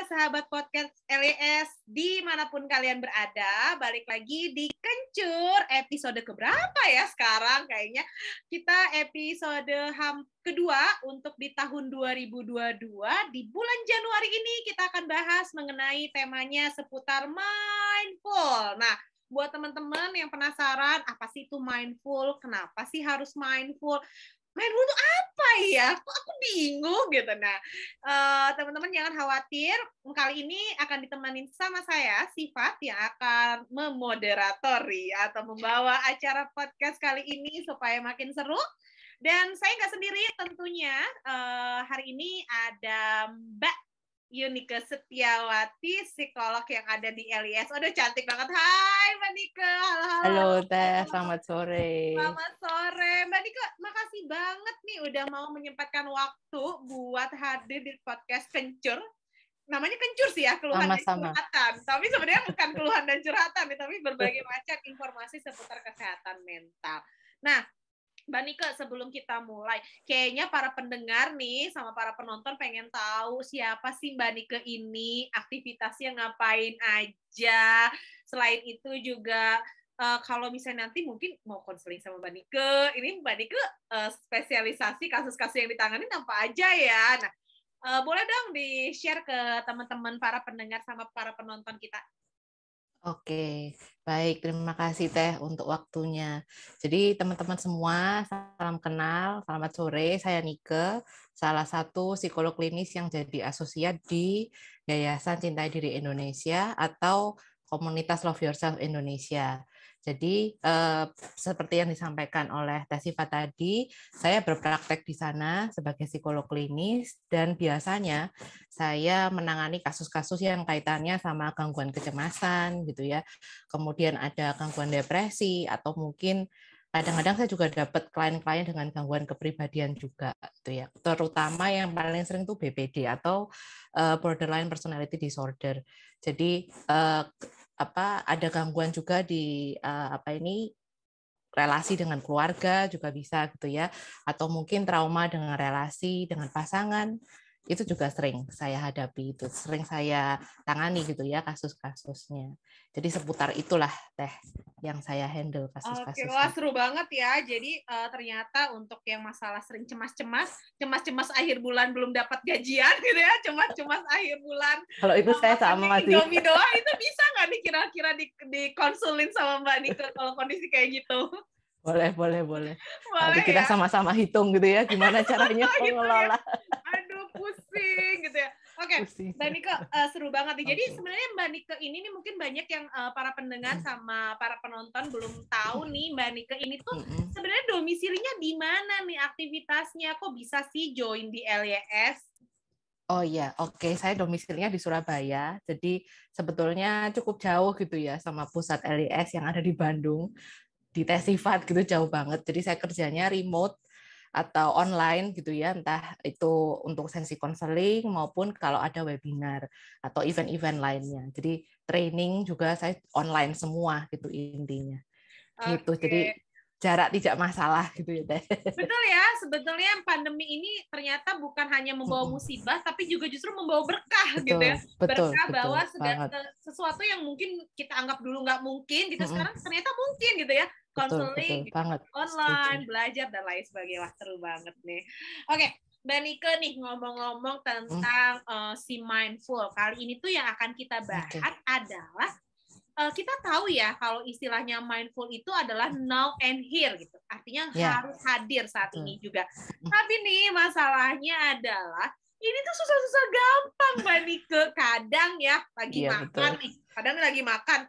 sahabat podcast LES dimanapun kalian berada, balik lagi di Kencur episode keberapa ya sekarang kayaknya kita episode kedua untuk di tahun 2022. Di bulan Januari ini kita akan bahas mengenai temanya seputar mindful. Nah, buat teman-teman yang penasaran apa sih itu mindful, kenapa sih harus mindful? Mindful itu apa ya? Kok aku bingung gitu. Nah, teman-teman jangan khawatir. Kali ini akan ditemani sama saya, Sifat, yang akan memoderatori atau membawa acara podcast kali ini supaya makin seru. Dan saya nggak sendiri tentunya. Hari ini ada Mbak Yunike Setiawati, psikolog yang ada di LES. Aduh, cantik banget. Hai, Mbak Nike. Halo, Teh. Selamat sore. Selamat sore. Mbak Nike, makasih banget nih udah mau menyempatkan waktu buat hadir di podcast Kencur. Namanya Kencur sih ya, keluhan dan curhatan. Tapi sebenarnya bukan keluhan dan curhatan, tapi berbagai macam informasi seputar kesehatan mental. Nah, Mbak Nike, sebelum kita mulai, kayaknya para pendengar nih sama para penonton pengen tahu siapa sih Mbak Nike ini, aktivitasnya ngapain aja. Selain itu juga kalau misalnya nanti mungkin mau konseling sama Mbak Nike, ini Mbak Nike spesialisasi kasus-kasus yang ditangani apa aja ya. Nah, boleh dong di-share ke teman-teman para pendengar sama para penonton kita. Oke, baik. Terima kasih Teh untuk waktunya. Jadi teman-teman semua, salam kenal, selamat sore. Saya Nike, salah satu psikolog klinis yang jadi asosiat di Yayasan Cintai Diri Indonesia atau Komunitas Love Yourself Indonesia. Jadi seperti yang disampaikan oleh Teh Sifat tadi, saya berpraktek di sana sebagai psikolog klinis dan biasanya saya menangani kasus-kasus yang kaitannya sama gangguan kecemasan gitu ya. Kemudian ada gangguan depresi atau mungkin kadang-kadang saya juga dapat klien-klien dengan gangguan kepribadian juga gitu ya. Terutama yang paling sering itu BPD atau borderline personality disorder. Jadi ada gangguan juga di relasi dengan keluarga juga bisa gitu ya, atau mungkin trauma dengan relasi dengan pasangan itu juga sering saya hadapi, itu sering saya tangani gitu ya kasus-kasusnya. Jadi seputar itulah Teh yang saya handle kasus-kasusnya. Oke, wah seru banget ya. Jadi ternyata untuk yang masalah sering cemas-cemas akhir bulan belum dapat gajian gitu ya, cemas-cemas akhir bulan. Kalau itu saya sama sih. Indomie doang itu bisa nggak nih kira-kira dikonsulin sama Mbak Nike kalau kondisi kayak gitu? Boleh. Nanti kita sama-sama hitung gitu ya, gimana caranya mengelola. Aduh, pusing gitu ya. Oke, Mbak Nike seru banget nih. Jadi sebenarnya Mbak Nike ini nih mungkin banyak yang para pendengar sama para penonton belum tahu nih Mbak Nike ini tuh sebenarnya domisilinya di mana nih aktivitasnya? Kok bisa sih join di LES? Oh iya, oke. Saya domisilinya di Surabaya, jadi sebetulnya cukup jauh gitu ya sama pusat LES yang ada di Bandung, di Teh Sifat gitu, jauh banget. Jadi saya kerjanya remote atau online gitu ya, entah itu untuk sesi konseling maupun kalau ada webinar atau event-event lainnya. Jadi training juga saya online semua gitu intinya. Gitu. Jadi jarak tidak masalah gitu ya Teh. Betul ya, sebetulnya pandemi ini ternyata bukan hanya membawa musibah, tapi juga justru membawa berkah gitu ya. Berkah bahwa sesuatu yang mungkin kita anggap dulu nggak mungkin gitu, sekarang ternyata mungkin gitu ya. Konseling, online, belajar, dan lain sebagainya. Wah, seru banget nih. Oke, Mbak Nike nih ngomong-ngomong tentang si mindful. Kali ini tuh yang akan kita bahas adalah kita tahu ya kalau istilahnya mindful itu adalah now and here gitu. Artinya harus hadir saat ini juga. Tapi nih masalahnya adalah ini tuh susah-susah gampang Mbak Nike. Kadang ya lagi makan nih. Kadang lagi makan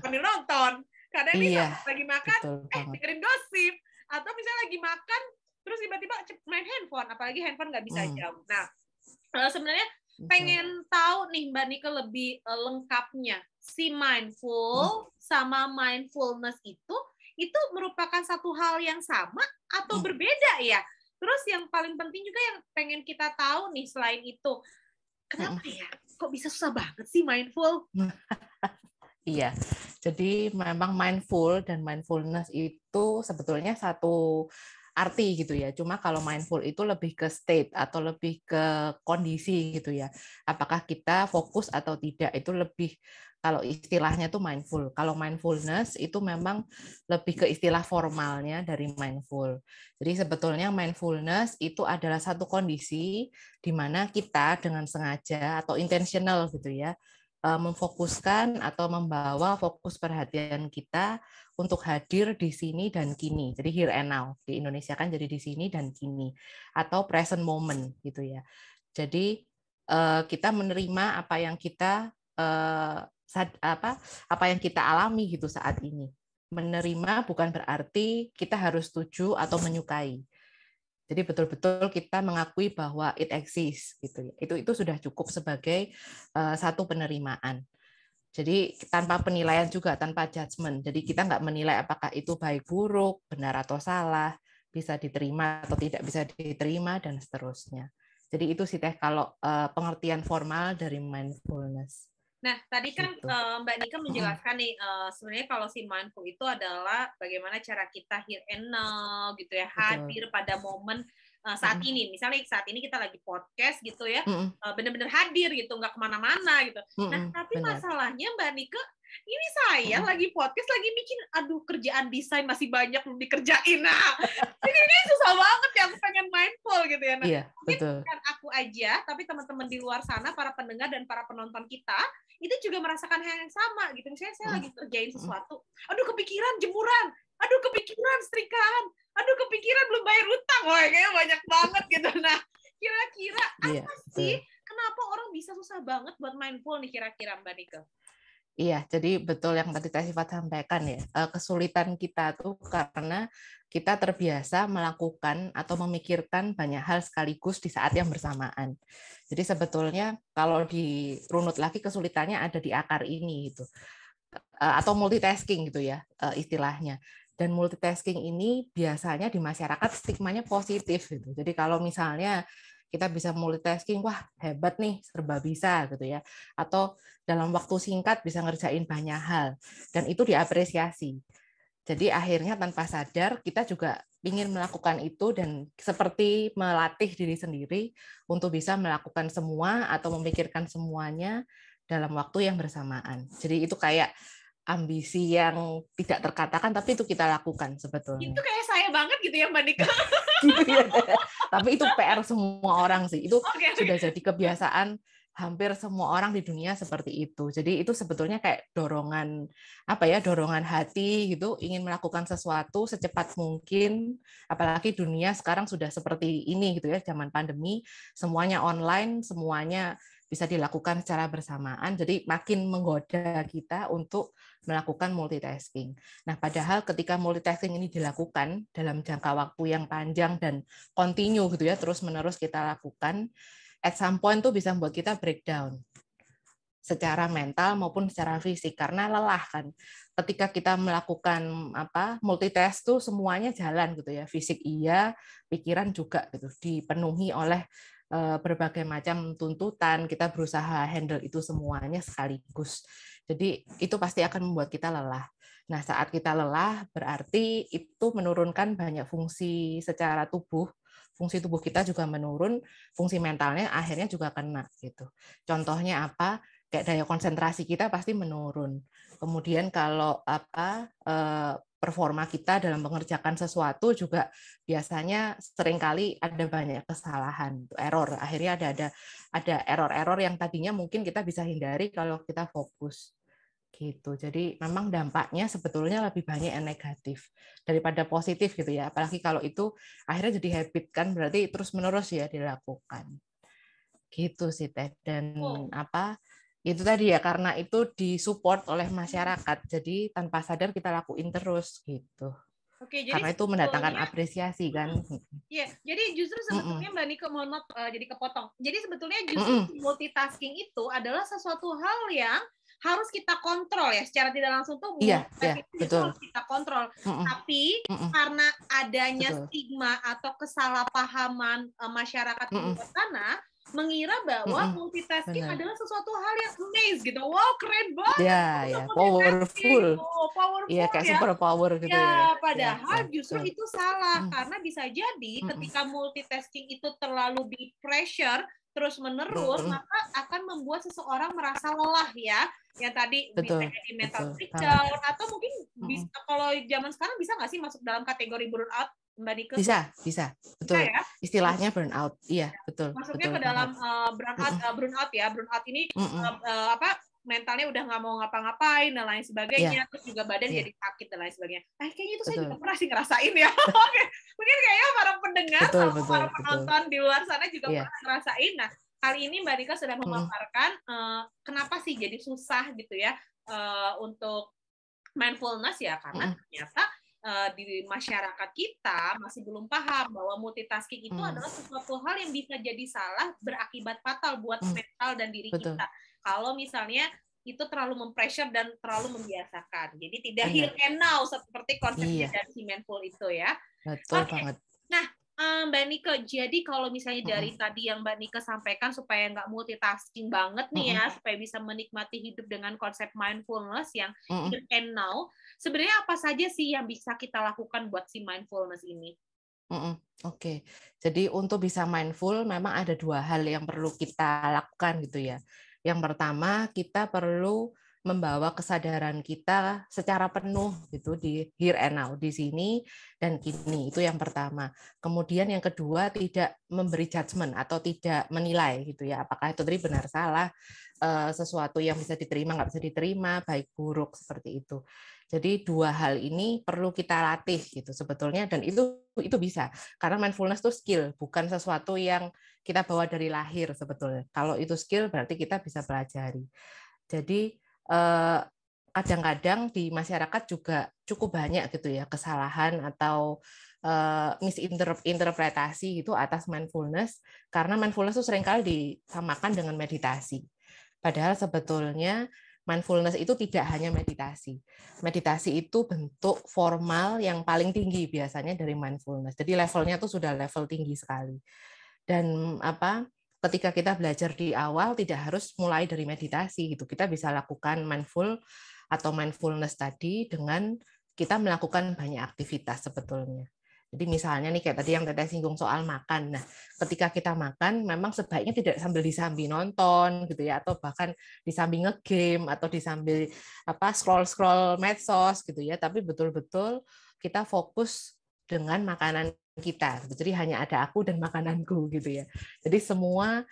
sambil nonton. Kadang nih lagi makan dengerin gosip. Atau misalnya lagi makan terus tiba-tiba main handphone. Apalagi handphone nggak bisa jauh. Nah sebenarnya pengen tahu nih Mbak Nike lebih lengkapnya si mindful sama mindfulness itu merupakan satu hal yang sama atau berbeda ya? Terus yang paling penting juga yang pengen kita tahu nih selain itu, kenapa ya? Kok bisa susah banget sih mindful? Iya, jadi memang mindful dan mindfulness itu sebetulnya satu arti gitu ya. Cuma kalau mindful itu lebih ke state atau lebih ke kondisi gitu ya. Apakah kita fokus atau tidak, itu lebih, kalau istilahnya tuh mindful. Kalau mindfulness itu memang lebih ke istilah formalnya dari mindful. Jadi sebetulnya mindfulness itu adalah satu kondisi di mana kita dengan sengaja atau intentional gitu ya, memfokuskan atau membawa fokus perhatian kita untuk hadir di sini dan kini. Jadi here and now. Di Indonesia kan jadi di sini dan kini. Atau present moment gitu ya. Jadi kita menerima apa yang kita apa yang kita alami gitu saat ini. Menerima bukan berarti kita harus setuju atau menyukai. Jadi betul-betul kita mengakui bahwa it exists gitu ya. Itu sudah cukup sebagai satu penerimaan. Jadi tanpa penilaian juga, tanpa judgement. Jadi kita nggak menilai apakah itu baik buruk, benar atau salah, bisa diterima atau tidak bisa diterima, dan seterusnya. Jadi itu sih Teh kalau pengertian formal dari mindfulness. Nah, tadi kan gitu. Mbak Nika menjelaskan nih, sebenarnya kalau si mindful itu adalah bagaimana cara kita here and now, gitu ya, hadir pada momen saat ini. Misalnya saat ini kita lagi podcast gitu ya, benar-benar hadir gitu, nggak kemana-mana gitu. Nah, tapi masalahnya Mbak Nika, ini saya lagi podcast, lagi mikir, aduh kerjaan desain masih banyak belum dikerjain. Nah, ini susah banget ya, aku pengen mindful gitu ya. Nah, iya, mungkin bukan aku aja, tapi teman-teman di luar sana, para pendengar dan para penonton kita, itu juga merasakan hal yang sama gitu. Misalnya saya lagi kerjain sesuatu, aduh kepikiran jemuran, aduh kepikiran setrikaan, aduh kepikiran belum bayar utang, wah kayaknya banyak banget gitu. Nah, kira-kira apa sih kenapa orang bisa susah banget buat mindful nih kira-kira Mbak Nika? Iya, jadi betul yang tadi Teh Sifat sampaikan ya. Kesulitan kita tuh karena kita terbiasa melakukan atau memikirkan banyak hal sekaligus di saat yang bersamaan. Jadi sebetulnya kalau dirunut lagi kesulitannya ada di akar ini gitu. Atau multitasking gitu ya istilahnya. Dan multitasking ini biasanya di masyarakat stigmanya positif gitu. Jadi kalau misalnya kita bisa multitasking, wah hebat nih, serba bisa gitu ya. Atau dalam waktu singkat bisa ngerjain banyak hal. Dan itu diapresiasi. Jadi akhirnya tanpa sadar kita juga ingin melakukan itu dan seperti melatih diri sendiri untuk bisa melakukan semua atau memikirkan semuanya dalam waktu yang bersamaan. Jadi itu kayak ambisi yang tidak terkatakan, tapi itu kita lakukan sebetulnya. Itu kayak saya banget gitu ya Mbak Nika. Gitu ya. Tapi itu PR semua orang sih. Itu sudah jadi kebiasaan hampir semua orang di dunia seperti itu. Jadi itu sebetulnya kayak dorongan dorongan hati gitu, ingin melakukan sesuatu secepat mungkin. Apalagi dunia sekarang sudah seperti ini gitu ya, zaman pandemi, semuanya online, semuanya bisa dilakukan secara bersamaan. Jadi makin menggoda kita untuk melakukan multitasking. Nah, padahal ketika multitasking ini dilakukan dalam jangka waktu yang panjang dan continue gitu ya, terus-menerus kita lakukan, at some point tuh bisa membuat kita breakdown secara mental maupun secara fisik karena lelah kan. Ketika kita melakukan multitask tuh semuanya jalan gitu ya, fisik iya, pikiran juga gitu, dipenuhi oleh berbagai macam tuntutan, kita berusaha handle itu semuanya sekaligus. Jadi itu pasti akan membuat kita lelah. Nah, saat kita lelah berarti itu menurunkan banyak fungsi secara tubuh. Fungsi tubuh kita juga menurun, fungsi mentalnya akhirnya juga kena gitu. Contohnya apa? Kayak daya konsentrasi kita pasti menurun. Kemudian kalau performa kita dalam mengerjakan sesuatu juga biasanya seringkali ada banyak kesalahan, error. Akhirnya ada error-error yang tadinya mungkin kita bisa hindari kalau kita fokus. Gitu. Jadi memang dampaknya sebetulnya lebih banyak yang negatif daripada positif gitu ya. Apalagi kalau itu akhirnya jadi habit kan, berarti terus-menerus ya dilakukan. Gitu sih Teh. Dan itu tadi ya, karena itu disupport oleh masyarakat. Jadi tanpa sadar kita lakuin terus gitu. Oke, jadi karena itu mendatangkan apresiasi kan. Iya, jadi justru sebetulnya Mbak Nika, mohon maaf jadi kepotong. Jadi sebetulnya justru multitasking itu adalah sesuatu hal yang harus kita kontrol ya, secara tidak langsung tuh betul. harus kita kontrol. Tapi karena adanya stigma atau kesalahpahaman masyarakat di luar sana, mengira bahwa multitasking adalah sesuatu hal yang amazing gitu. Wow, keren banget. Ya, powerful. Powerful Iya, kayak super power gitu ya. Padahal justru itu salah karena bisa jadi ketika multitasking itu terlalu di pressure terus menerus, maka akan membuat seseorang merasa lelah ya. Yang tadi bisa jadi mental breakdown atau mungkin bisa, kalau zaman sekarang bisa nggak sih masuk dalam kategori burnout, Mbak Nike? Bisa, betul. Ya? Istilahnya burnout, iya, betul. Masuknya betul ke dalam burnout ya. Burnout ini mentalnya udah nggak mau ngapa-ngapain dan lain sebagainya, terus juga badan jadi sakit dan lain sebagainya. Kayaknya itu saya juga pernah sih ngerasain ya. Oke, mungkin kayaknya para pendengar atau para penonton di luar sana juga pernah ngerasain. Nah, kali ini Mbak Nike sudah memaparkan kenapa sih jadi susah gitu ya untuk mindfulness ya, karena ternyata di masyarakat kita masih belum paham bahwa multitasking itu adalah sesuatu hal yang bisa jadi salah, berakibat fatal buat mental dan diri kita. Kalau misalnya itu terlalu mempressure dan terlalu membiasakan. Jadi tidak here and now seperti konsepnya dari si mindful itu ya. Betul banget. Nah, Mbak Nike, jadi kalau misalnya dari tadi yang Mbak Nike sampaikan supaya nggak multitasking banget nih ya, supaya bisa menikmati hidup dengan konsep mindfulness yang here and now, sebenarnya apa saja sih yang bisa kita lakukan buat si mindfulness ini? Oke, jadi untuk bisa mindful memang ada dua hal yang perlu kita lakukan gitu ya. Yang pertama, kita perlu membawa kesadaran kita secara penuh gitu di here and now, di sini dan kini. Itu yang pertama. Kemudian yang kedua, tidak memberi judgement atau tidak menilai gitu ya, apakah itu tadi benar salah, sesuatu yang bisa diterima nggak bisa diterima, baik buruk seperti itu. Jadi dua hal ini perlu kita latih gitu sebetulnya, dan itu bisa karena mindfulness itu skill, bukan sesuatu yang kita bawa dari lahir sebetulnya. Kalau itu skill berarti kita bisa pelajari. Jadi kadang-kadang di masyarakat juga cukup banyak gitu ya kesalahan atau misinterpretasi itu atas mindfulness, karena mindfulness itu seringkali disamakan dengan meditasi. Padahal sebetulnya mindfulness itu tidak hanya meditasi. Meditasi itu bentuk formal yang paling tinggi biasanya dari mindfulness. Jadi levelnya itu sudah level tinggi sekali. Dan ketika kita belajar di awal tidak harus mulai dari meditasi gitu. Kita bisa lakukan mindful atau mindfulness tadi dengan kita melakukan banyak aktivitas sebetulnya. Jadi misalnya nih kayak tadi yang Teteh singgung soal makan. Nah, ketika kita makan memang sebaiknya tidak sambil nonton gitu ya, atau bahkan disambi ngegame atau disambil scroll medsos gitu ya, tapi betul-betul kita fokus dengan makanan kita. Jadi hanya ada aku dan makananku gitu ya. Jadi semua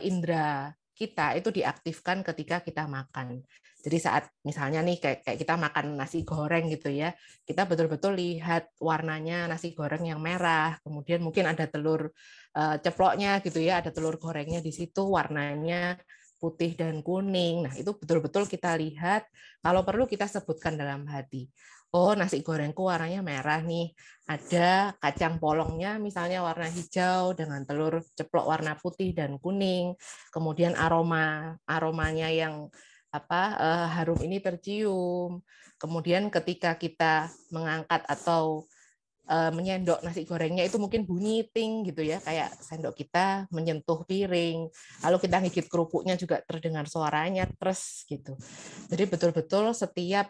indera kita itu diaktifkan ketika kita makan. Jadi saat misalnya nih kayak kita makan nasi goreng gitu ya, kita betul-betul lihat warnanya nasi goreng yang merah, kemudian mungkin ada telur ceploknya gitu ya, ada telur gorengnya di situ warnanya putih dan kuning. Nah, itu betul-betul kita lihat, kalau perlu kita sebutkan dalam hati. Oh, nasi gorengku warnanya merah nih. Ada kacang polongnya misalnya warna hijau dengan telur ceplok warna putih dan kuning. Kemudian aromanya yang harum ini tercium. Kemudian ketika kita mengangkat atau menyendok nasi gorengnya itu mungkin bunyi ting gitu ya, kayak sendok kita menyentuh piring. Lalu kita gigit kerupuknya juga terdengar suaranya tres gitu. Jadi betul-betul setiap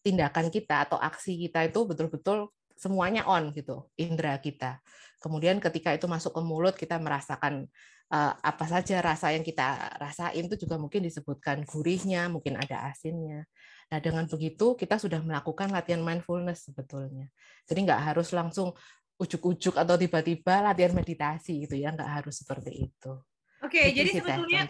tindakan kita atau aksi kita itu betul-betul semuanya on gitu, indera kita. Kemudian ketika itu masuk ke mulut, kita merasakan apa saja rasa yang kita rasain, itu juga mungkin disebutkan gurihnya, mungkin ada asinnya. Nah, dengan begitu kita sudah melakukan latihan mindfulness sebetulnya. Jadi nggak harus langsung ujuk-ujuk atau tiba-tiba latihan meditasi gitu ya, nggak harus seperti itu. Oke, jadi sebetulnya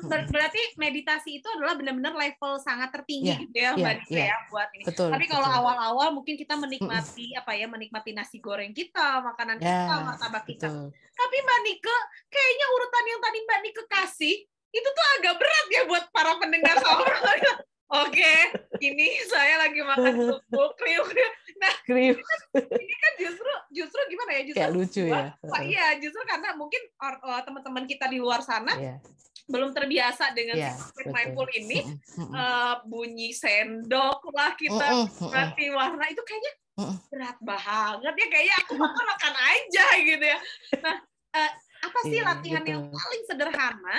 berarti meditasi itu adalah benar-benar level sangat tertinggi gitu ya, Mbak Nike ya buat ini. Betul, tapi kalau awal-awal mungkin kita menikmati menikmati nasi goreng kita, makanan kita, martabak kita. Tapi Mbak Nike, kayaknya urutan yang tadi Mbak Nike kasih itu tuh agak berat ya buat para pendengar sama. Oke, ini saya lagi makan kerupuk kriuk. Nah, ini kan justru gimana ya? Justru kayak lucu ya. Iya, justru karena mungkin teman-teman kita di luar sana belum terbiasa dengan mindful ini, bunyi sendok lah kita ganti warna itu kayaknya berat banget ya. Kayaknya aku makan aja gitu ya. Nah, apa sih latihan yang paling sederhana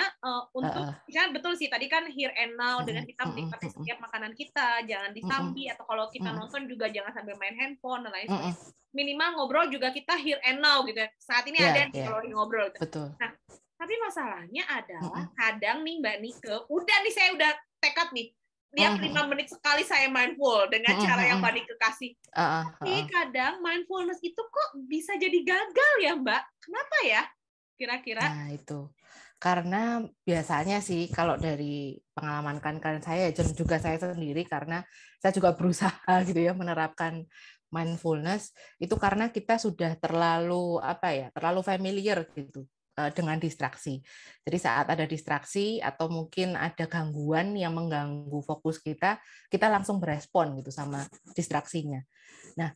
untuk misalnya betul sih tadi kan here and now dengan kita menikmati setiap makanan kita, jangan disambi atau kalau kita nonton juga jangan sambil main handphone dan lain sebagainya. Minimal ngobrol juga kita here and now gitu. Saat ini ada kalau ngobrol. Betul. Nah, tapi masalahnya adalah kadang nih Mbak Nike, saya udah tekad nih. Tiap 5 menit sekali saya mindful dengan cara yang Mbak Nike kasih. Tapi kadang mindfulness itu kok bisa jadi gagal ya Mbak? Kenapa ya? Kira-kira? Nah itu. Karena biasanya sih kalau dari pengalaman kan saya dan juga saya sendiri karena saya juga berusaha gitu ya menerapkan mindfulness itu karena kita sudah terlalu terlalu familiar gitu dengan distraksi. Jadi saat ada distraksi atau mungkin ada gangguan yang mengganggu fokus kita langsung berespon gitu sama distraksinya. Nah,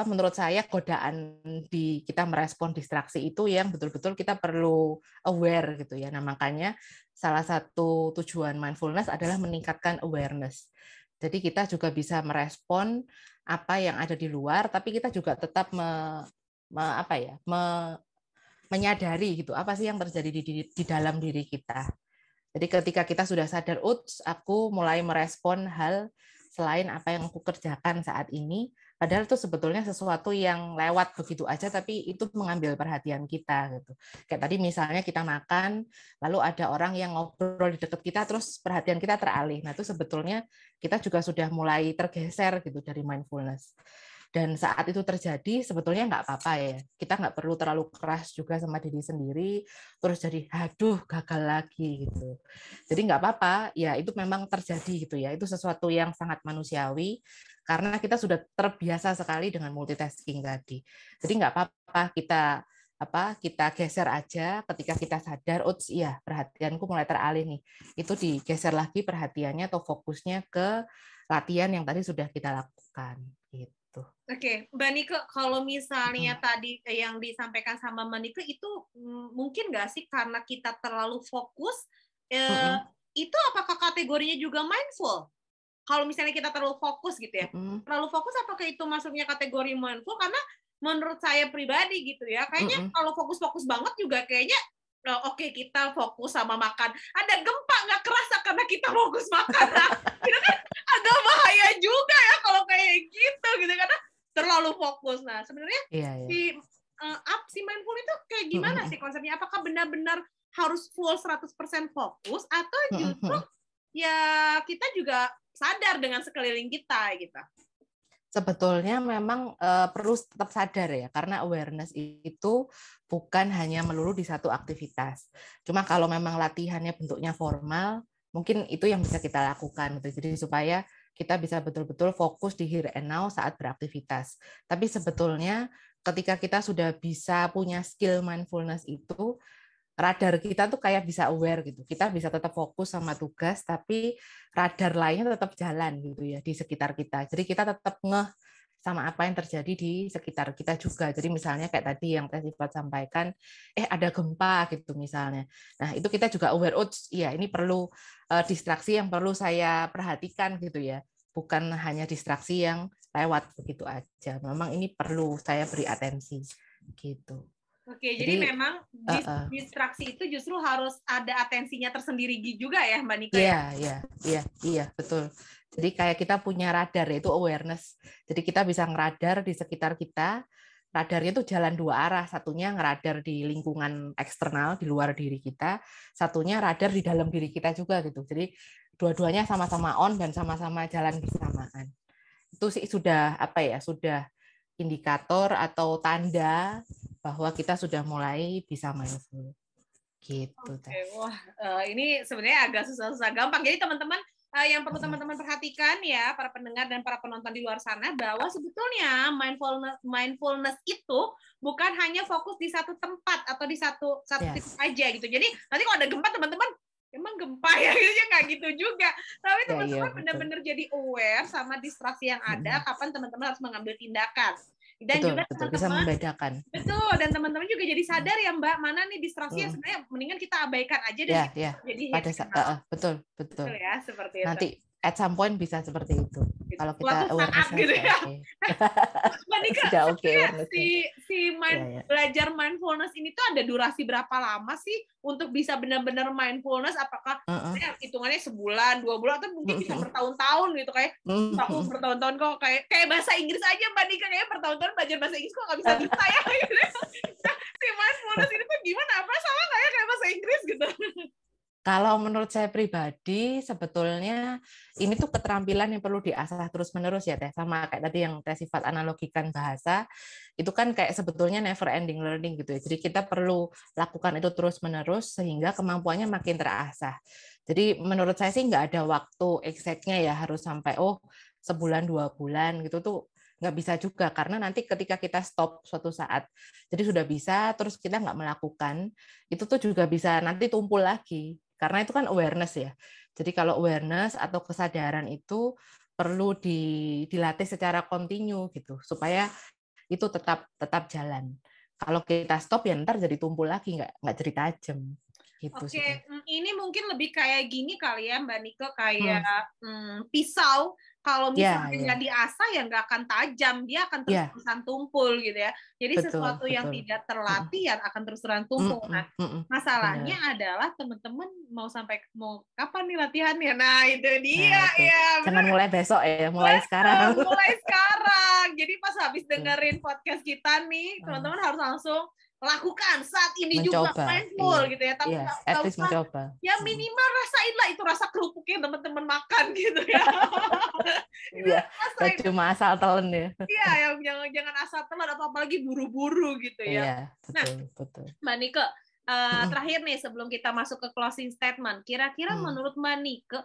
menurut saya godaan di kita merespon distraksi itu yang betul-betul kita perlu aware gitu ya. Nah, makanya salah satu tujuan mindfulness adalah meningkatkan awareness. Jadi kita juga bisa merespon apa yang ada di luar, tapi kita juga tetap menyadari gitu apa sih yang terjadi di dalam diri kita. Jadi ketika kita sudah sadar, aku mulai merespon hal selain apa yang aku kerjakan saat ini, padahal itu sebetulnya sesuatu yang lewat begitu aja, tapi itu mengambil perhatian kita gitu. Kayak tadi misalnya kita makan, lalu ada orang yang ngobrol di dekat kita, terus perhatian kita teralih. Nah itu sebetulnya kita juga sudah mulai tergeser gitu dari mindfulness. Dan saat itu terjadi sebetulnya nggak apa-apa ya, kita nggak perlu terlalu keras juga sama diri sendiri terus jadi aduh gagal lagi gitu. Jadi nggak apa-apa ya, itu memang terjadi gitu ya, itu sesuatu yang sangat manusiawi karena kita sudah terbiasa sekali dengan multitasking tadi. Jadi nggak apa-apa kita geser aja ketika kita sadar, iya perhatianku mulai teralih nih, itu digeser lagi perhatiannya atau fokusnya ke latihan yang tadi sudah kita lakukan gitu. Oke, Mbak Nike, kalau misalnya tadi yang disampaikan sama Mbak Nike itu mungkin nggak sih karena kita terlalu fokus, itu apakah kategorinya juga mindful? Kalau misalnya kita terlalu fokus gitu ya, terlalu fokus apakah itu masuknya kategori mindful? Karena menurut saya pribadi gitu ya, kayaknya kalau fokus-fokus banget juga kayaknya oke, kita fokus sama makan. Ada gempa nggak kerasa karena kita fokus makan. Nah, itu kan agak bahaya juga ya kalau kayak gitu karena terlalu fokus. Nah, sebenarnya si mindful itu kayak gimana sih konsepnya? Apakah benar-benar harus full 100% fokus atau justru ya kita juga sadar dengan sekeliling kita gitu? Sebetulnya memang perlu tetap sadar ya, karena awareness itu bukan hanya melulu di satu aktivitas. Cuma kalau memang latihannya bentuknya formal, mungkin itu yang bisa kita lakukan. Jadi supaya kita bisa betul-betul fokus di here and now saat beraktivitas. Tapi sebetulnya ketika kita sudah bisa punya skill mindfulness itu, radar kita tuh kayak bisa aware gitu. Kita bisa tetap fokus sama tugas, tapi radar lainnya tetap jalan gitu ya di sekitar kita. Jadi kita tetap ngeh sama apa yang terjadi di sekitar kita juga. Jadi misalnya kayak tadi yang Teh Sifat sampaikan, ada gempa gitu misalnya. Nah itu kita juga aware, iya ini perlu distraksi yang perlu saya perhatikan gitu ya. Bukan hanya distraksi yang lewat begitu aja. Memang ini perlu saya beri atensi gitu. Oke, jadi memang distraksi itu justru harus ada atensinya tersendiri juga ya, Mbak Nike? Iya, betul. Jadi kayak kita punya radar, yaitu awareness. Jadi kita bisa ngeradar di sekitar kita. Radarnya itu jalan dua arah. Satunya ngeradar di lingkungan eksternal, di luar diri kita. Satunya radar di dalam diri kita juga gitu. Jadi dua-duanya sama-sama on dan sama-sama jalan bersamaan. Itu sih sudah sudah indikator atau tanda bahwa kita sudah mulai bisa mindful gitu. Wah, ini sebenarnya agak susah-susah gampang. Jadi teman-teman yang perlu teman-teman perhatikan ya, para pendengar dan para penonton di luar sana, bahwa sebetulnya mindfulness itu bukan hanya fokus di satu tempat atau di satu titik aja gitu. Jadi nanti kalau ada gempa teman-teman emang gempa ya gitu nggak gitu juga. Tapi teman-teman benar-benar jadi aware sama distraksi yang ada, kapan teman-teman harus mengambil tindakan. Dan betul, juga teman-teman bisa membedakan. Betul, dan teman-teman juga jadi sadar ya Mbak, mana nih distraksi yang sebenarnya mendingan kita abaikan aja dan jadi betul ya, seperti nanti at some point bisa seperti itu. Kalau kita saat gitu ya. Mbak Nika, sudah oke belajar mindfulness ini tuh ada durasi berapa lama sih untuk bisa benar-benar mindfulness? Apakah hitungannya sebulan, 2 bulan, atau mungkin bisa bertahun-tahun gitu, kayak aku bertahun-tahun kok kayak bahasa Inggris aja Mbak Nika, kayak bertahun-tahun belajar bahasa Inggris kok nggak bisa ya gitu. Si mindfulness ini tuh gimana? Apa sama nggak ya kayak bahasa Inggris gitu? Kalau menurut saya pribadi, sebetulnya ini tuh keterampilan yang perlu diasah terus-menerus ya, Teh. Sama kayak tadi yang Teh sifat analogikan bahasa, itu kan kayak sebetulnya never ending learning gitu ya. Jadi kita perlu lakukan itu terus-menerus sehingga kemampuannya makin terasah. Jadi menurut saya sih nggak ada waktu exactnya ya, harus sampai sebulan, 2 bulan gitu tuh nggak bisa juga, karena nanti ketika kita stop suatu saat, jadi sudah bisa, terus kita nggak melakukan, itu tuh juga bisa nanti tumpul lagi. Karena itu kan awareness ya. Jadi kalau awareness atau kesadaran itu perlu dilatih secara kontinu gitu, supaya itu tetap jalan. Kalau kita stop ya ntar jadi tumpul lagi, nggak jadi tajam. Gitu. Oke, ini mungkin lebih kayak gini kali ya Mbak Nike, kayak pisau. Kalau misalnya nggak diasah ya nggak akan tajam, dia akan terus-terusan tumpul gitu ya. Jadi sesuatu yang tidak terlatih ya akan terus-terusan tumpul. Nah, masalahnya adalah teman-teman mau kapan nih latihannya? Nah, itu dia ya. Jangan mulai besok ya, mulai sekarang. Mulai sekarang. Jadi pas habis dengerin podcast kita nih, teman-teman harus langsung lakukan saat ini mencoba, juga mindful gitu ya, tapi nggak usah mencoba. Ya minimal rasainlah itu rasa kerupuk yang teman-teman makan gitu ya. Iya, cuma asal telan ya. Iya, yang jangan asal telan atau apalagi buru-buru gitu ya. Iya, betul. Mbak Nike, terakhir nih sebelum kita masuk ke closing statement, kira-kira menurut Mbak Nike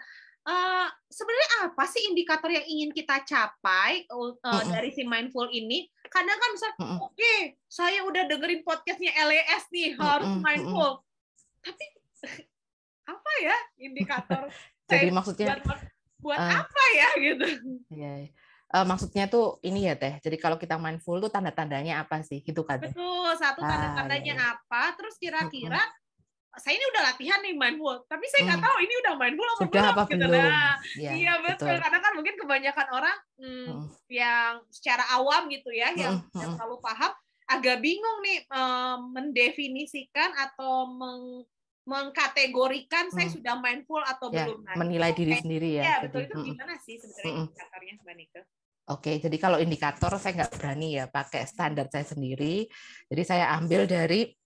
sebenarnya apa sih indikator yang ingin kita capai dari si mindful ini? Kadang kan misalnya, oke, saya udah dengerin podcastnya LES nih, harus mindful. Tapi apa ya indikator? Jadi maksudnya buat apa ya gitu? Maksudnya tuh ini ya Teh. Jadi kalau kita mindful tuh tanda-tandanya apa sih? Gitu kan Teh? Betul, satu tanda-tandanya apa? Terus kira-kira saya ini udah latihan nih mindful, tapi saya nggak tahu ini udah mindful apa sudah belum. Apa gitu. belum? Nah, iya betul. Karena kan mungkin kebanyakan orang yang secara awam gitu ya, yang terlalu paham, agak bingung nih mendefinisikan atau mengkategorikan saya sudah mindful atau belum. Nah, menilai diri sendiri ya. Iya betul, itu gimana sih sebenarnya indikatornya Mbak Nike? Oke, jadi kalau indikator saya nggak berani ya pakai standar saya sendiri. Jadi saya ambil dari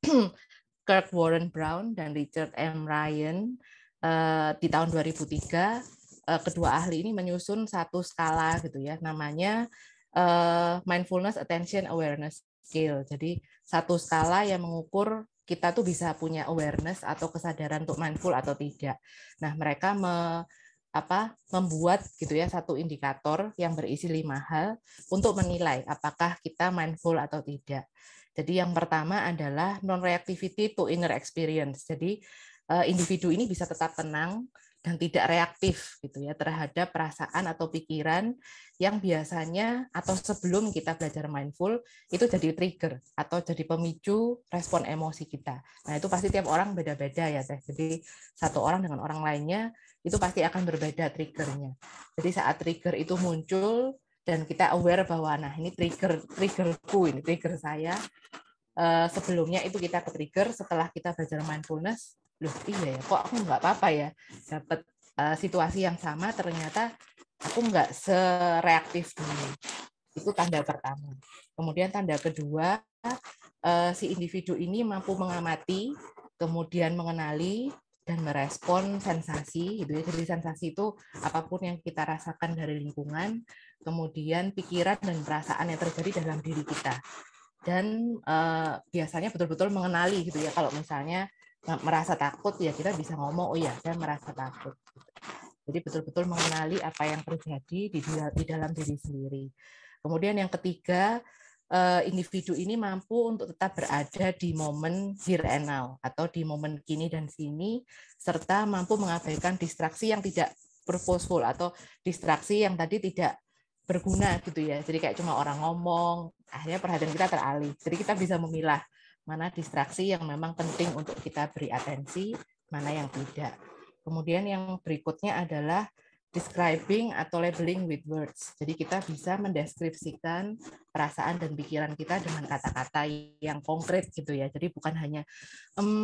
Kirk Warren Brown dan Richard M. Ryan di tahun 2003, kedua ahli ini menyusun satu skala gitu ya, namanya Mindfulness Attention Awareness Scale. Jadi satu skala yang mengukur kita tuh bisa punya awareness atau kesadaran untuk mindful atau tidak. Nah, mereka membuat gitu ya satu indikator yang berisi 5 hal untuk menilai apakah kita mindful atau tidak. Jadi yang pertama adalah non-reactivity to inner experience. Jadi individu ini bisa tetap tenang dan tidak reaktif gitu ya terhadap perasaan atau pikiran yang biasanya atau sebelum kita belajar mindful itu jadi trigger atau jadi pemicu respon emosi kita. Nah, itu pasti tiap orang beda-beda ya Teh. Jadi satu orang dengan orang lainnya itu pasti akan berbeda triggernya. Jadi saat trigger itu muncul dan kita aware bahwa nah ini triggerku, ini trigger saya. Sebelumnya itu kita ke-trigger, setelah kita belajar mindfulness, loh iya ya, kok aku nggak apa-apa ya dapat situasi yang sama, ternyata aku nggak sereaktif dulu. Itu tanda pertama. Kemudian tanda kedua, si individu ini mampu mengamati, kemudian mengenali, dan merespon sensasi gitu ya. Jadi sensasi itu apapun yang kita rasakan dari lingkungan, kemudian pikiran dan perasaan yang terjadi dalam diri kita. Dan biasanya betul-betul mengenali gitu ya. Kalau misalnya merasa takut ya kita bisa ngomong, oh ya saya merasa takut. Jadi betul-betul mengenali apa yang terjadi di dalam diri sendiri. Kemudian yang ketiga, individu ini mampu untuk tetap berada di momen here and now atau di momen kini dan sini, serta mampu mengabaikan distraksi yang tidak purposeful atau distraksi yang tadi tidak berguna gitu ya. Jadi kayak cuma orang ngomong, akhirnya perhatian kita teralih. Jadi kita bisa memilah mana distraksi yang memang penting untuk kita beri atensi, mana yang tidak. Kemudian yang berikutnya adalah describing atau labeling with words. Jadi kita bisa mendeskripsikan perasaan dan pikiran kita dengan kata-kata yang konkret gitu ya. Jadi bukan hanya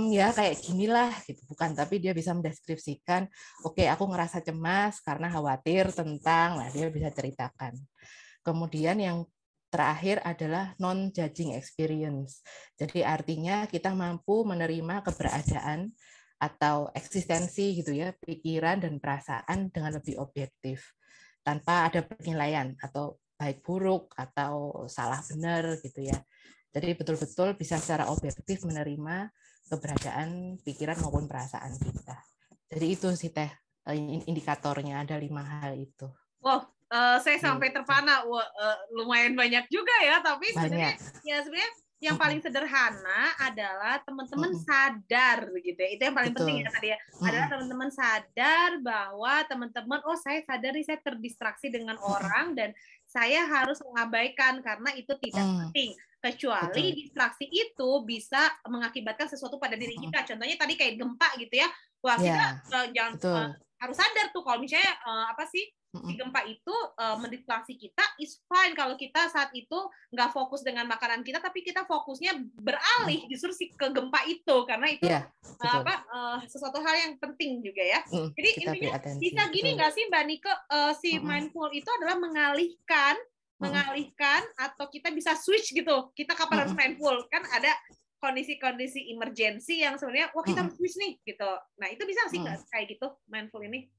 ya kayak ginilah gitu, bukan, tapi dia bisa mendeskripsikan, oke, aku ngerasa cemas karena khawatir tentang, nah dia bisa ceritakan. Kemudian yang terakhir adalah non-judging experience. Jadi artinya kita mampu menerima keberadaan atau eksistensi gitu ya, pikiran dan perasaan dengan lebih objektif tanpa ada penilaian atau baik buruk atau salah benar gitu ya. Jadi betul-betul bisa secara objektif menerima keberadaan pikiran maupun perasaan kita. Jadi itu sih Teh indikatornya, ada 5 hal itu. Wow, saya sampai terpana. Wah, lumayan banyak juga ya, tapi sebenarnya yang paling sederhana adalah teman-teman sadar begitu ya. Itu yang paling penting ya tadi ya. Adalah teman-teman sadar bahwa teman-teman, oh saya sadar nih saya terdistraksi dengan orang dan saya harus mengabaikan karena itu tidak penting. Kecuali distraksi itu bisa mengakibatkan sesuatu pada diri kita. Contohnya tadi kayak gempa gitu ya. Wah, kita jangan harus sadar tuh kalau misalnya si gempa itu mendistraksi kita is fine kalau kita saat itu nggak fokus dengan makanan kita, tapi kita fokusnya beralih justru ke gempa itu karena itu sesuatu hal yang penting juga ya. Jadi intinya bisa gini nggak sih Mbak Nike, si mindful itu adalah mengalihkan atau kita bisa switch gitu. Kita kapan harus mindful? Kan ada kondisi-kondisi emergency yang sebenarnya wah kita harus switch nih gitu. Nah itu bisa sih nggak kayak gitu mindful ini?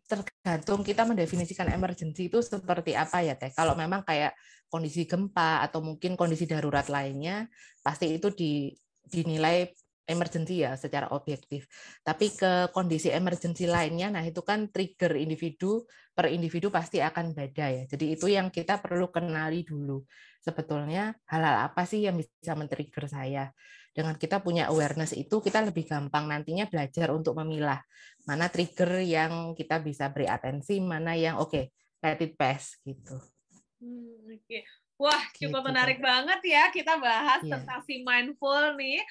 Tergantung kita mendefinisikan emergency itu seperti apa ya Teh. Kalau memang kayak kondisi gempa atau mungkin kondisi darurat lainnya, pasti itu dinilai emergency ya secara objektif. Tapi ke kondisi emergency lainnya, nah itu kan trigger individu per individu pasti akan beda ya. Jadi itu yang kita perlu kenali dulu. Sebetulnya hal-hal apa sih yang bisa men-trigger saya? Dengan kita punya awareness itu, kita lebih gampang nantinya belajar untuk memilah mana trigger yang kita bisa beri atensi, mana yang let it pass gitu. Wah, cukup menarik banget ya kita bahas tentang si mindful nih,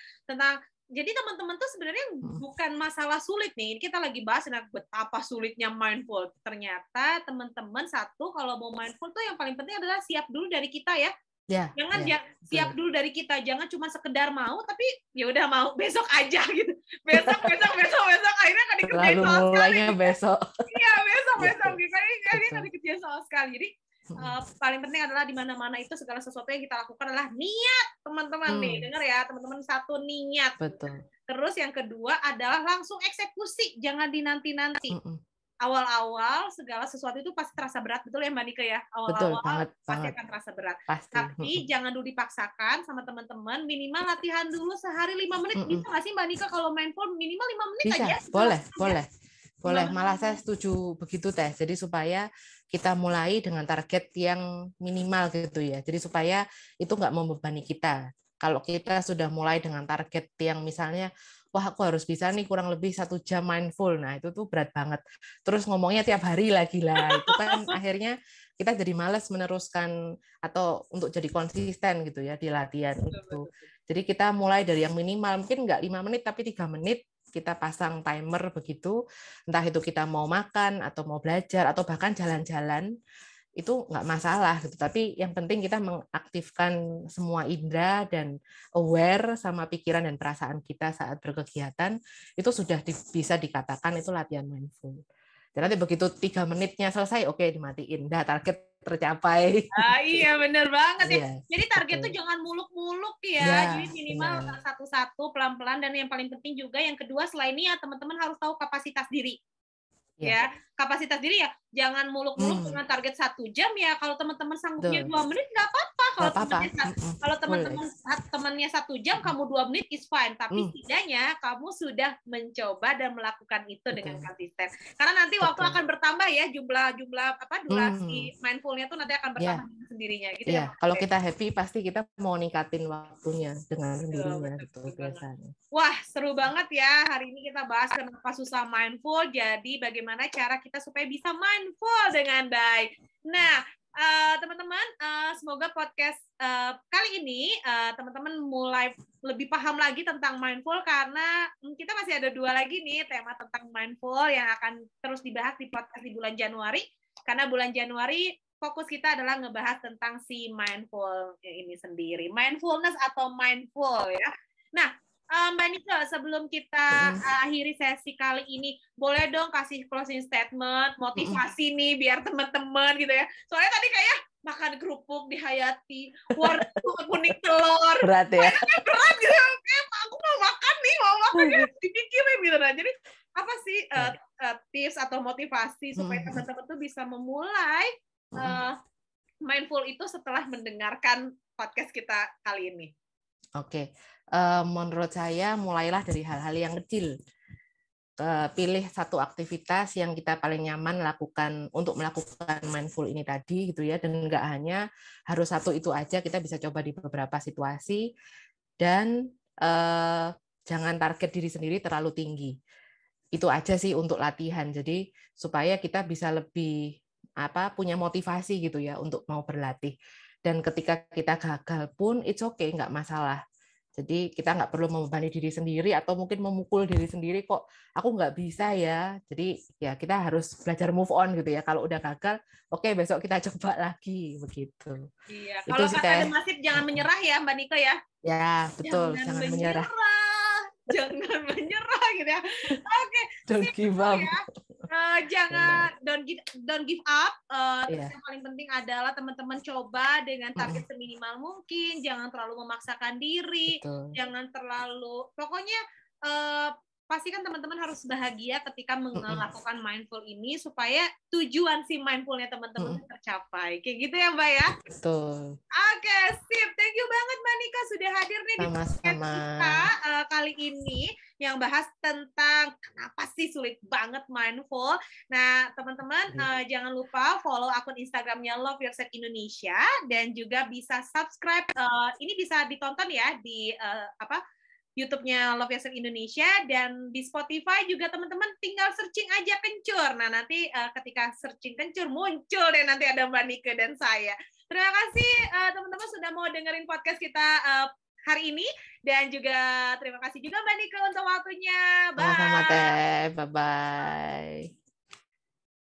jadi teman-teman tuh sebenarnya bukan masalah sulit nih. Kita lagi bahas betapa sulitnya mindful. Ternyata teman-teman satu kalau mau mindful tuh yang paling penting adalah siap dulu dari kita ya. Jangan siap dulu dari kita, jangan cuma sekedar mau tapi ya udah mau besok aja gitu. Besok akhirnya nggak dikerjain sama sekali. Besok. Iya, besok gitu. Ini nggak dikerjain sama sekali. Jadi paling penting adalah di mana-mana itu segala sesuatu yang kita lakukan adalah niat, teman-teman nih. Dengar ya, teman-teman, satu niat. Betul. Terus yang kedua adalah langsung eksekusi, jangan dinanti-nanti. Awal-awal segala sesuatu itu pasti terasa berat, betul ya Mbak Nike ya? Awal-awal pasti akan terasa berat. Tapi jangan dulu dipaksakan sama teman-teman, minimal latihan dulu sehari 5 menit. Bisa nggak sih Mbak Nike kalau mindful minimal 5 menit bisa, aja? Boleh. Malah saya setuju begitu Teh. Jadi supaya kita mulai dengan target yang minimal gitu ya. Jadi supaya itu nggak membebani kita. Kalau kita sudah mulai dengan target yang misalnya, wah aku harus bisa nih kurang lebih 1 jam mindful. Nah itu tuh berat banget. Terus ngomongnya tiap hari lagi lah. Itu kan akhirnya kita jadi malas meneruskan atau untuk jadi konsisten gitu ya di latihan itu. Jadi kita mulai dari yang minimal, mungkin nggak 5 menit tapi 3 menit. Kita pasang timer begitu, entah itu kita mau makan atau mau belajar atau bahkan jalan-jalan, itu nggak masalah gitu. Tapi yang penting kita mengaktifkan semua indera dan aware sama pikiran dan perasaan kita saat berkegiatan, itu sudah bisa dikatakan itu latihan mindful. Dan nanti begitu 3 menitnya selesai, dimatiin. Dah target tercapai. Iya bener banget ya. Jadi target tuh jangan muluk-muluk ya. Jadi minimal satu-satu pelan-pelan, dan yang paling penting juga yang kedua selain ini ya teman-teman harus tahu kapasitas diri. Ya, kapasitas diri ya, jangan muluk-muluk dengan target 1 jam ya. Kalau teman-teman sanggupnya 2 menit nggak apa-apa. Kalau temannya 1 jam, kamu 2 menit is fine. Tapi setidaknya kamu sudah mencoba dan melakukan itu dengan konsisten. Karena nanti waktu akan bertambah ya, jumlah durasi mindfulnya tuh nanti akan bertambah dengan sendirinya. Gitu ya. Kalau kita happy pasti kita mau ningkatin waktunya dengan sendirinya gitu biasanya. Wah, seru banget ya. Hari ini kita bahas kenapa susah mindful. Jadi bagaimana cara kita supaya bisa mindful dengan baik. Nah, teman-teman, semoga podcast kali ini teman-teman mulai lebih paham lagi tentang mindful, karena kita masih ada 2 lagi nih tema tentang mindful yang akan terus dibahas di podcast di bulan Januari, karena bulan Januari fokus kita adalah ngebahas tentang si mindful ini sendiri, mindfulness atau mindful ya. Nah, Mbak Nika, sebelum kita akhiri sesi kali ini, boleh dong kasih closing statement, motivasi nih biar teman-teman gitu ya. Soalnya tadi kayak makan kerupuk di Hayati, wortel kuning telur. Berat ya? Berat gitu. Aku mau makan nih, ya dipikirin gitu. Nah, jadi apa sih tips atau motivasi supaya teman-teman tuh bisa memulai mindful itu setelah mendengarkan podcast kita kali ini? Oke. Menurut saya mulailah dari hal-hal yang kecil. Pilih satu aktivitas yang kita paling nyaman lakukan untuk melakukan mindful ini tadi gitu ya, dan nggak hanya harus satu itu aja, kita bisa coba di beberapa situasi, dan jangan target diri sendiri terlalu tinggi. Itu aja sih untuk latihan, jadi supaya kita bisa lebih punya motivasi gitu ya untuk mau berlatih. Dan ketika kita gagal pun it's okay, nggak masalah. Jadi kita nggak perlu membebani diri sendiri atau mungkin memukul diri sendiri, kok aku nggak bisa ya. Jadi ya kita harus belajar move on gitu ya. Kalau udah gagal, oke, besok kita coba lagi begitu. Iya. Kalau kata Demasif, jangan menyerah ya Mbak Nika ya. Ya betul, jangan menyerah. Jangan menyerah gitu ya. Oke. Don't give up. Ya. Jangan don't give up. Terus yang paling penting adalah teman-teman coba dengan target seminimal mungkin. Jangan terlalu memaksakan diri. Betul. Jangan terlalu, pokoknya pastikan teman-teman harus bahagia ketika melakukan mindful ini supaya tujuan si mindfulnya teman-teman tercapai. Kayak gitu ya Mbak ya? Betul. Oke, sip. Thank you banget Mbak Nika sudah hadir nih di podcast kita kali ini yang bahas tentang kenapa sih sulit banget mindful. Nah, teman-teman jangan lupa follow akun Instagramnya Love Yourself Indonesia dan juga bisa subscribe. Ini bisa ditonton ya di YouTube-nya Love Yourself Indonesia, dan di Spotify juga teman-teman tinggal searching aja Kencur. Nah, nanti ketika searching Kencur muncul deh nanti ada Mbak Nika dan saya. Terima kasih teman-teman sudah mau dengerin podcast kita hari ini, dan juga terima kasih juga Mbak Nika untuk waktunya. Bye. Sama-sama Teh. Bye-bye.